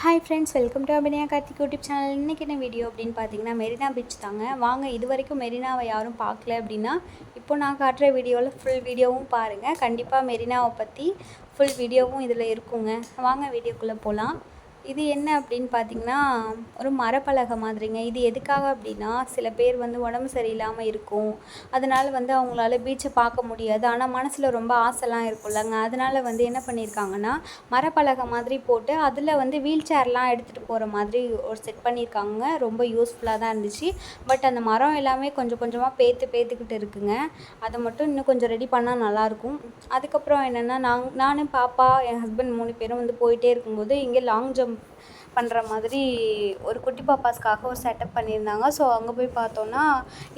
Hi friends, welcome to Abhinaya Karthik YouTube channel. இன்றைக்கி என்ன video அப்படின்னு பார்த்தீங்கன்னா மெரினா பீச் தாங்க. வாங்க, இது வரைக்கும் மெரினாவை யாரும் பார்க்கல அப்படின்னா இப்போ நான் காட்டுற வீடியோவில் ஃபுல் வீடியோவும் பாருங்கள். கண்டிப்பாக மெரினாவை பற்றி ஃபுல் வீடியோவும் இதில் இருக்குங்க. வாங்க வீடியோக்குள்ளே போகலாம். இது என்ன அப்படின்னு பார்த்தீங்கன்னா ஒரு மரப்பலகை மாதிரிங்க. இது எதுக்காக அப்படின்னா சில பேர் வந்து உடம்பு சரியில்லாமல் இருக்கும், அதனால் வந்து அவங்களால பீச்சை பார்க்க முடியாது. ஆனால் மனசில் ரொம்ப ஆசைலாம் இருக்கும்லங்க. அதனால் வந்து என்ன பண்ணியிருக்காங்கன்னா மரப்பலகை மாதிரி போட்டு அதில் வந்து வீல் சேர்லாம் எடுத்துகிட்டு போகிற மாதிரி ஒரு செட் பண்ணியிருக்காங்க. ரொம்ப யூஸ்ஃபுல்லாக தான் இருந்துச்சு. பட் அந்த மரம் எல்லாமே கொஞ்சம் கொஞ்சமாக பேத்துக்கிட்டு இருக்குங்க. அதை மட்டும் இன்னும் கொஞ்சம் ரெடி பண்ணால் நல்லாயிருக்கும். அதுக்கப்புறம் என்னென்னா நானும் பாப்பா என் ஹஸ்பண்ட் 3 பேரும் வந்து போயிட்டே இருக்கும்போது இங்கே லாங் ஜம்ப் பண்ணுற மாதிரி ஒரு குட்டி பாப்பாஸ்க்காக ஒரு செட்டப் பண்ணியிருந்தாங்க. ஸோ அங்கே போய் பார்த்தோன்னா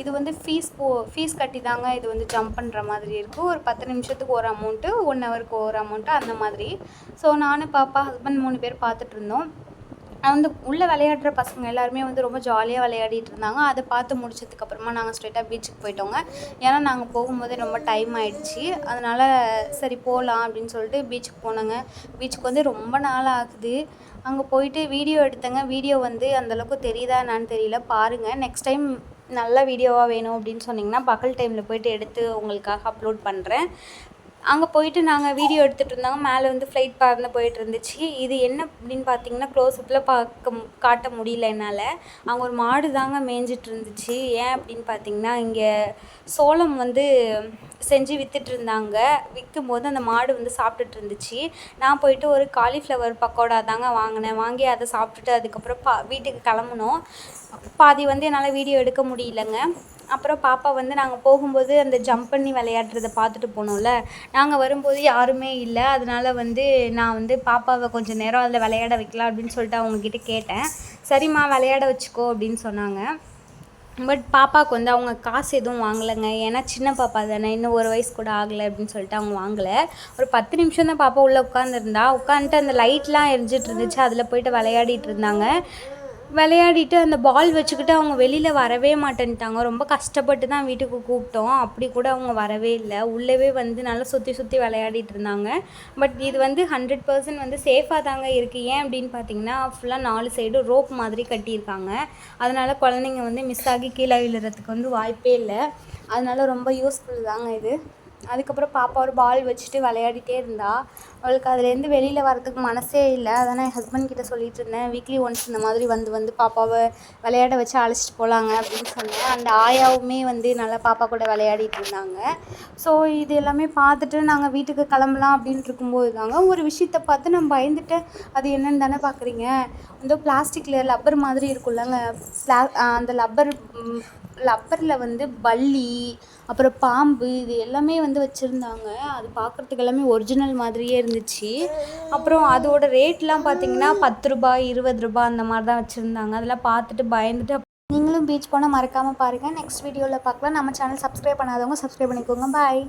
இது வந்து ஃபீஸ் கட்டி தாங்க இது வந்து ஜம்ப் பண்ணுற மாதிரி இருக்குது. ஒரு 10 நிமிஷத்துக்கு ஒரு அமௌண்ட்டு, 1 ஹவருக்கு ஒரு அமௌண்ட்டு அந்த மாதிரி. ஸோ நானும் பாப்பா ஹஸ்பண்ட் 3 பேர் பார்த்துட்டு இருந்தோம். வந்து உள்ளே விளையாடுற பசங்க எல்லாருமே வந்து ரொம்ப ஜாலியாக விளையாடிட்டு இருந்தாங்க. அதை பார்த்து முடிச்சதுக்கப்புறமா நாங்கள் ஸ்ட்ரெயிட்டாக பீச்சுக்கு போயிட்டோங்க. ஏன்னா நாங்கள் போகும்போதே ரொம்ப டைம் ஆகிடுச்சி. அதனால் சரி போகலாம் அப்படின்னு சொல்லிட்டு பீச்சுக்கு போனோங்க. பீச்சுக்கு வந்து ரொம்ப நாள் ஆகுது. அங்கே போயிட்டு வீடியோ எடுத்தேங்க. வீடியோ வந்து அந்தளவுக்கு தெரியுதா என்னான்னு தெரியல, பாருங்கள். நெக்ஸ்ட் டைம் நல்ல வீடியோவாக வேணும் அப்படின்னு சொன்னிங்கன்னா பகல் டைமில் போய்ட்டு எடுத்து உங்களுக்காக அப்லோட் பண்ணுறேன். அங்கே போயிட்டு நாங்கள் வீடியோ எடுத்துகிட்டு இருந்தாங்க. மேலே வந்து ஃப்ளைட் பறந்து போயிட்டு இருந்துச்சு. இது என்ன அப்படின்னு பார்த்தீங்கன்னா க்ளோஸ்அப்பில் காட்ட முடியல என்னால். அங்கே ஒரு மாடு தாங்க மேய்ஞ்சிட்டு இருந்துச்சு. ஏன் அப்படின்னு பார்த்தீங்கன்னா இங்கே சோளம் வந்து செஞ்சு விற்றுட்ருந்தாங்க. விற்கும்போது அந்த மாடு வந்து சாப்பிட்டுட்டு இருந்துச்சு. நான் போயிட்டு ஒரு காலிஃப்ளவர் பக்கோடா தாங்க வாங்கினேன். வாங்கி அதை சாப்பிட்டுட்டு அதுக்கப்புறம் வீட்டுக்கு கிளம்புனோம். பாதி வந்து என்னால் வீடியோ எடுக்க முடியலங்க. அப்புறம் பாப்பா வந்து நாங்கள் போகும்போது அந்த ஜம்ப் பண்ணி விளையாடுறத பார்த்துட்டு போனோம்ல, நாங்கள் வரும்போது யாருமே இல்லை. அதனால் வந்து நான் வந்து பாப்பாவை கொஞ்சம் நேரம் அதில் விளையாட வைக்கலாம் அப்படின்னு சொல்லிட்டு அவங்கக்கிட்ட கேட்டேன். சரிம்மா விளையாட வச்சுக்கோ அப்படின்னு சொன்னாங்க. பட் பாப்பாவுக்கு வந்து அவங்க காசு எதுவும் வாங்கலைங்க. ஏன்னா சின்ன பாப்பா தானே, இன்னும் 1 வயசு கூட ஆகலை அப்படின்னு சொல்லிட்டு அவங்க வாங்கலை. ஒரு 10 நிமிஷம் தான் பாப்பா உள்ளே உட்காந்துட்டு அந்த லைட்லாம் எரிஞ்சிட்டு இருந்துச்சு. அதில் போயிட்டு விளையாடிட்டு இருந்தாங்க. விளையாடிட்டு அந்த பால் வச்சுக்கிட்டு அவங்க வெளியில் வரவே மாட்டேன்ட்டாங்க. ரொம்ப கஷ்டப்பட்டு தான் வீட்டுக்கு கூப்பிட்டோம். அப்படி கூட அவங்க வரவே இல்லை. உள்ளவே வந்து நல்லா சுற்றி விளையாடிட்டு இருந்தாங்க. பட் இது வந்து 100% வந்து சேஃபாக தாங்க இருக்குது. ஏன் அப்படின்னு பார்த்தீங்கன்னா ஃபுல்லாக 4 சைடும் ரோப் மாதிரி கட்டியிருக்காங்க. அதனால் குழந்தைங்க வந்து மிஸ் ஆகி கீழே விழுறதுக்கு வந்து வாய்ப்பே இல்லை. அதனால் ரொம்ப யூஸ்ஃபுல் தாங்க இது. அதுக்கப்புறம் பாப்பா ஒரு பால் வச்சுட்டு விளையாடிட்டே இருந்தா. அவளுக்கு அதுலேருந்து வெளியில் வரதுக்கு மனசே இல்லை. அதனால் என் ஹஸ்பண்ட் கிட்ட சொல்லிட்டு இருந்தேன், வீக்லி ஒன்ஸ் இந்த மாதிரி வந்து பாப்பாவை விளையாட வச்சு அழைச்சிட்டு போகலாங்க அப்படின்னு சொன்னேன். அந்த ஆயாவுமே வந்து நல்லா பாப்பா கூட விளையாடிட்டு இருந்தாங்க. ஸோ இது எல்லாமே பார்த்துட்டு நாங்கள் வீட்டுக்கு கிளம்பலாம் அப்படின்ட்டு இருக்கும்போது தாங்க ஒரு விஷயத்தை பார்த்து நான் பயந்துட்டு, அது என்னென்னு தானே பார்க்குறீங்க, இந்த பிளாஸ்டிக்கில் லப்பர் மாதிரி இருக்குல்லங்க, அந்த லப்பரில் வந்து பல்லி அப்புறம் பாம்பு இது எல்லாமே வந்து வச்சுருந்தாங்க. அது பார்க்குறதுக்கு எல்லாமே ஒரிஜினல் மாதிரியே இருந்துச்சு. அப்புறம் அதோட ரேட்லாம் பார்த்தீங்கன்னா 10 ரூபாய் 20 ரூபாய் அந்த மாதிரி தான் வச்சுருந்தாங்க. அதெல்லாம் பார்த்துட்டு பயந்துட்டு நீங்களும் பீச் போனால் மறக்காமல் பாருங்கள். நெக்ஸ்ட் வீடியோவில் பார்க்கலாம். நம்ம சேனல் சப்ஸ்கிரைப் பண்ணாதவங்க சப்ஸ்கிரைப் பண்ணிக்கோங்க. பாய்.